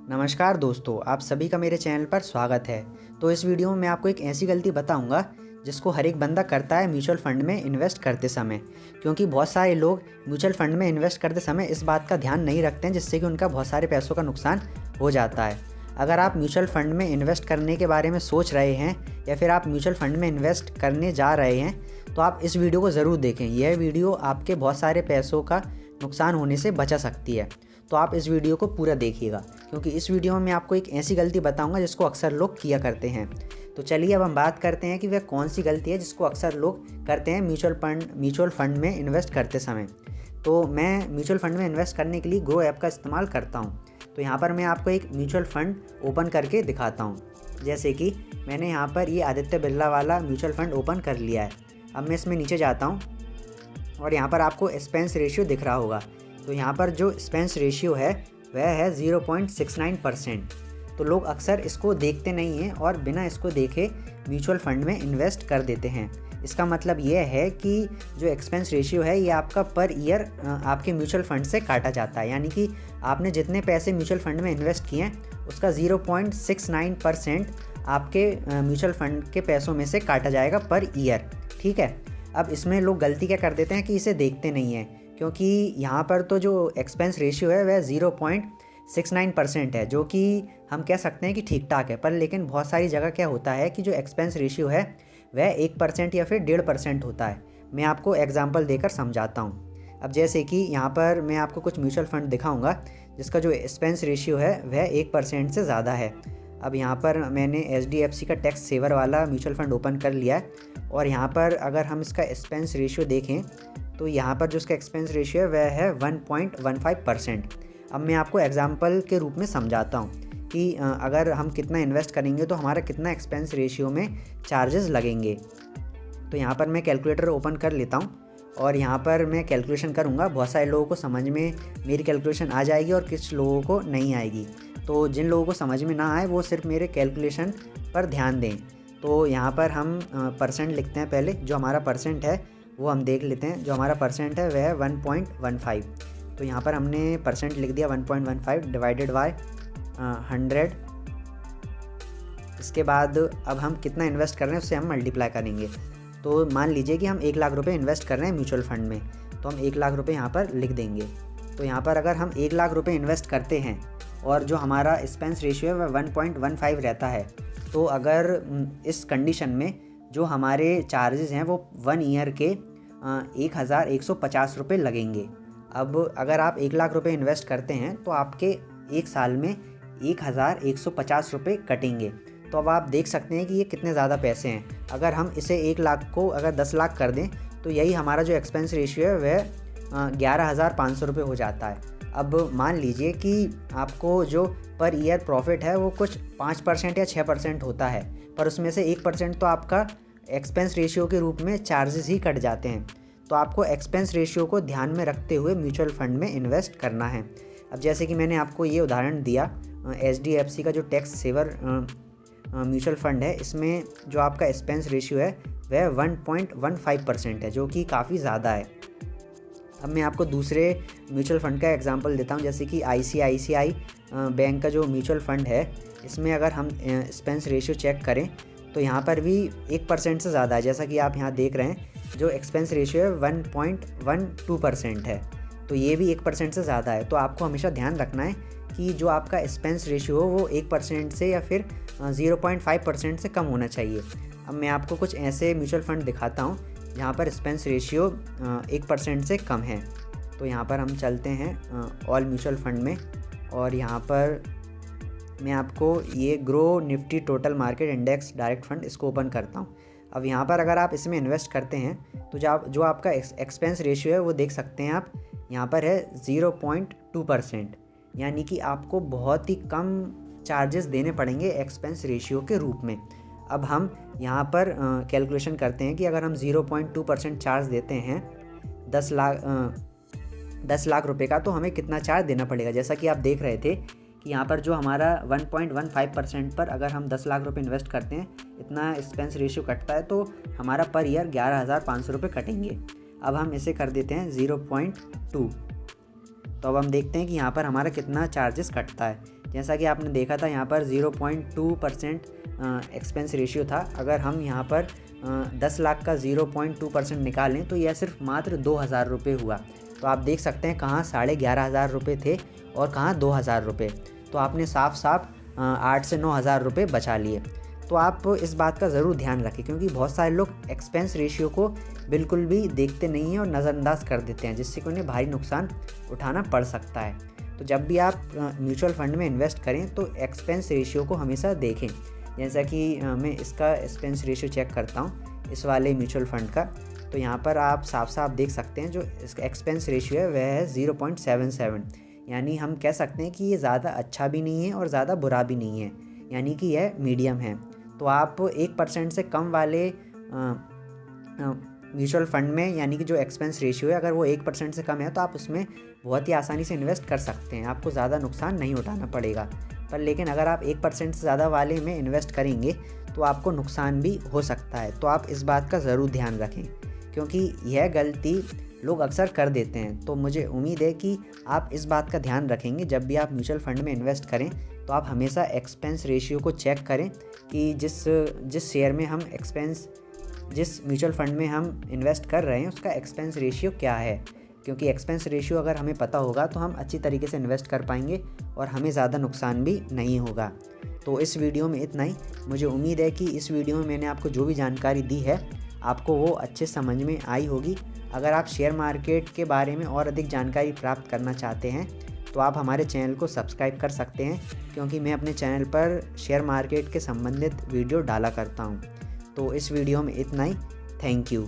नमस्कार दोस्तों, आप सभी का मेरे चैनल पर स्वागत है। तो इस वीडियो में मैं आपको एक ऐसी गलती बताऊंगा जिसको हर एक बंदा करता है म्यूचुअल फंड में इन्वेस्ट करते समय। क्योंकि बहुत सारे लोग म्यूचुअल फंड में इन्वेस्ट करते समय इस बात का ध्यान नहीं रखते हैं, जिससे कि उनका बहुत सारे पैसों का नुकसान हो जाता है। अगर आप म्यूचुअल फंड में इन्वेस्ट करने के बारे में सोच रहे हैं या फिर आप म्यूचुअल फंड में इन्वेस्ट करने जा रहे हैं, तो आप इस वीडियो को ज़रूर देखें। यह वीडियो आपके बहुत सारे पैसों का नुकसान होने से बचा सकती है। तो आप इस वीडियो को पूरा देखिएगा, क्योंकि इस वीडियो में मैं आपको एक ऐसी गलती बताऊंगा जिसको अक्सर लोग किया करते हैं। तो चलिए अब हम बात करते हैं कि वह कौन सी गलती है जिसको अक्सर लोग करते हैं म्यूचुअल फंड में इन्वेस्ट करते समय। तो मैं म्यूचुअल फंड में इन्वेस्ट करने के लिए ग्रो ऐप का इस्तेमाल करता हूँ। तो यहाँ पर मैं आपको एक म्यूचुअल फंड ओपन करके दिखाता हूँ। जैसे कि मैंने यहाँ पर ये आदित्य बिरला वाला म्यूचुअल फंड ओपन कर लिया है। अब मैं इसमें नीचे जाता हूँ और यहाँ पर आपको एक्सपेंस रेशियो दिख रहा होगा। तो यहाँ पर जो एक्सपेंस रेशियो है वह है 0.69%। तो लोग अक्सर इसको देखते नहीं हैं और बिना इसको देखे म्यूचुअल फंड में इन्वेस्ट कर देते हैं। इसका मतलब यह है कि जो एक्सपेंस रेशियो है ये आपका पर ईयर आपके म्यूचुअल फंड से काटा जाता है। यानी कि आपने जितने पैसे म्यूचुअल फंड में इन्वेस्ट किए हैं उसका 0.69% आपके म्यूचुअल फंड के पैसों में से काटा जाएगा पर ईयर। ठीक है। अब इसमें लोग गलती क्या कर देते हैं कि इसे देखते नहीं हैं, क्योंकि यहाँ पर तो जो एक्सपेंस रेशियो है वह 0.69% है, जो कि हम कह सकते हैं कि ठीक ठाक है। पर लेकिन बहुत सारी जगह क्या होता है कि जो एक्सपेंस रेशियो है वह 1% या फिर 1.5% होता है। मैं आपको एग्जांपल देकर समझाता हूँ। अब जैसे कि यहाँ पर मैं आपको कुछ म्यूचुअल फंड दिखाऊंगा जिसका जो एक्सपेंस रेशियो है वह 1% से ज़्यादा है। अब यहाँ पर मैंने HDFC का टैक्स सेवर वाला म्यूचुअल फंड ओपन कर लिया है और यहाँ पर अगर हम इसका एक्सपेंस रेशियो देखें तो यहाँ पर जो इसका एक्सपेंस रेशियो है वह है 1.15%। अब मैं आपको एग्जांपल के रूप में समझाता हूँ कि अगर हम कितना इन्वेस्ट करेंगे तो हमारा कितना एक्सपेंस रेशियो में चार्जेस लगेंगे। तो यहाँ पर मैं कैलकुलेटर ओपन कर लेता हूँ और यहाँ पर मैं कैलकुलेशन करूँगा। बहुत सारे लोगों को समझ में मेरी कैलकुलेशन आ जाएगी और कुछ लोगों को नहीं आएगी। तो जिन लोगों को समझ में ना आए वो सिर्फ मेरे कैलकुलेशन पर ध्यान दें। तो यहाँ पर हम परसेंट लिखते हैं। पहले जो हमारा परसेंट है वो हम देख लेते हैं। जो हमारा परसेंट है वह है 1.15। तो यहाँ पर हमने परसेंट लिख दिया 1.15 डिवाइडेड बाय 100। इसके बाद अब हम कितना इन्वेस्ट कर रहे हैं उससे हम मल्टीप्लाई करेंगे। तो मान लीजिए कि हम 1 लाख रुपए इन्वेस्ट कर रहे हैं म्यूचुअल फंड में, तो हम 1 लाख रुपए यहाँ पर लिख देंगे। तो यहाँ पर अगर हम 1 लाख रुपए इन्वेस्ट करते हैं और जो हमारा एक्सपेंस रेशियो है वह 1.15 रहता है, तो अगर इस कंडीशन में जो हमारे चार्जेस हैं वो 1 ईयर के 1150 रुपये लगेंगे। अब अगर आप 1 लाख रुपए इन्वेस्ट करते हैं तो आपके 1 साल में 1150 रुपये कटेंगे। तो अब आप देख सकते हैं कि ये कितने ज़्यादा पैसे हैं। अगर हम इसे 1 लाख को अगर 10 लाख कर दें तो यही हमारा जो एक्सपेंस रेशियो है वह 11,500 रुपये हो जाता है। अब मान लीजिए कि आपको जो पर ईयर प्रॉफिट है वो कुछ 5% या 6% होता है, पर उसमें से 1% तो आपका एक्सपेंस रेशियो के रूप में चार्जेस ही कट जाते हैं। तो आपको एक्सपेंस रेशियो को ध्यान में रखते हुए म्यूचुअल फंड में इन्वेस्ट करना है। अब जैसे कि मैंने आपको ये उदाहरण दिया HDFC का जो टैक्स सेवर म्यूचुअल फंड है, इसमें जो आपका एक्सपेंस रेशियो है वह 1.15% है, जो कि काफ़ी ज़्यादा है। अब मैं आपको दूसरे म्यूचुअल फंड का एग्जांपल देता हूं। जैसे कि ICICI बैंक का जो म्यूचुअल फंड है, इसमें अगर हम एक्सपेंस रेशियो चेक करें तो यहाँ पर भी 1% से ज़्यादा है। जैसा कि आप यहाँ देख रहे हैं जो एक्सपेंस रेशियो है 1.12% है, तो ये भी 1% से ज़्यादा है। तो आपको हमेशा ध्यान रखना है कि जो आपका एक्सपेंस रेशियो हो वो 1% से या फिर 0.5% से कम होना चाहिए। अब मैं आपको कुछ ऐसे म्यूचुअल फंड दिखाता हूँ जहाँ पर एक्सपेंस रेशियो 1% से कम है। तो यहाँ पर हम चलते हैं ऑल म्यूचुअल फंड में और यहाँ पर मैं आपको ये grow Nifty total market index direct fund इसको ओपन करता हूँ। अब यहाँ पर अगर आप इसमें इन्वेस्ट करते हैं तो जो आपका एक्सपेंस रेशियो है वो देख सकते हैं आप, यहाँ पर है 0.2%। यानी कि आपको बहुत ही कम चार्जेस देने पड़ेंगे एक्सपेंस रेशियो के रूप में। अब हम यहाँ पर कैलकुलेशन करते हैं कि अगर हम 0.2% चार्ज देते हैं 10 लाख रुपए का, तो हमें कितना चार्ज देना पड़ेगा। जैसा कि आप देख रहे थे कि यहाँ पर जो हमारा 1.15% पर अगर हम 10 लाख रुपए इन्वेस्ट करते हैं इतना एक्सपेंस रेशियो कटता है, तो हमारा पर ईयर 11,500 रुपये कटेंगे। अब हम इसे कर देते हैं 0.2। तो अब हम देखते हैं कि यहाँ पर हमारा कितना चार्जेस कटता है। जैसा कि आपने देखा था यहाँ पर 0.2% एक्सपेंस रेशियो था। अगर हम यहाँ पर 10 लाख का 0.2% निकालें तो यह सिर्फ मात्र 2,000 रुपये हुआ। तो आप देख सकते हैं कहाँ 11,500 रुपये थे और कहाँ 2,000 रुपये। तो आपने साफ साफ 8 से 9,000 रुपये बचा लिए। तो आप इस बात का ज़रूर ध्यान रखें, क्योंकि बहुत सारे लोग एक्सपेंस रेशियो को बिल्कुल भी देखते नहीं हैं और नज़रअंदाज कर देते हैं, जिससे कि उन्हें भारी नुकसान उठाना पड़ सकता है। तो जब भी आप म्यूचुअल फंड में इन्वेस्ट करें तो एक्सपेंस रेशियो को हमेशा देखें। जैसा कि मैं इसका एक्सपेंस रेशियो चेक करता हूँ इस वाले म्यूचुअल फंड का, तो यहाँ पर आप साफ साफ देख सकते हैं जो इसका एक्सपेंस रेशियो है वह है 0.77। यानी हम कह सकते हैं कि ये ज़्यादा अच्छा भी नहीं है और ज़्यादा बुरा भी नहीं है, यानी कि यह मीडियम है। तो आप 1% से कम वाले म्यूचुअल फंड में, यानी कि जो एक्सपेंस रेशियो है अगर वो 1% से कम है तो आप उसमें बहुत ही आसानी से इन्वेस्ट कर सकते हैं, आपको ज़्यादा नुकसान नहीं उठाना पड़ेगा। पर लेकिन अगर आप 1% से ज़्यादा वाले में इन्वेस्ट करेंगे तो आपको नुकसान भी हो सकता है। तो आप इस बात का ज़रूर ध्यान रखें, क्योंकि यह गलती लोग अक्सर कर देते हैं। तो मुझे उम्मीद है कि आप इस बात का ध्यान रखेंगे, जब भी आप म्यूचुअल फंड में इन्वेस्ट करें तो आप हमेशा एक्सपेंस रेशियो को चेक करें कि जिस शेयर में हम जिस म्यूचुअल फंड में हम इन्वेस्ट कर रहे हैं उसका एक्सपेंस रेशियो क्या है। क्योंकि एक्सपेंस रेशियो अगर हमें पता होगा तो हम अच्छी तरीके से इन्वेस्ट कर पाएंगे और हमें ज़्यादा नुकसान भी नहीं होगा। तो इस वीडियो में इतना ही। मुझे उम्मीद है कि इस वीडियो में मैंने आपको जो भी जानकारी दी है आपको वो अच्छे समझ में आई होगी। अगर आप शेयर मार्केट के बारे में और अधिक जानकारी प्राप्त करना चाहते हैं तो आप हमारे चैनल को सब्सक्राइब कर सकते हैं, क्योंकि मैं अपने चैनल पर शेयर मार्केट के संबंधित वीडियो डाला करता हूँ। तो इस वीडियो में इतना ही। Thank you.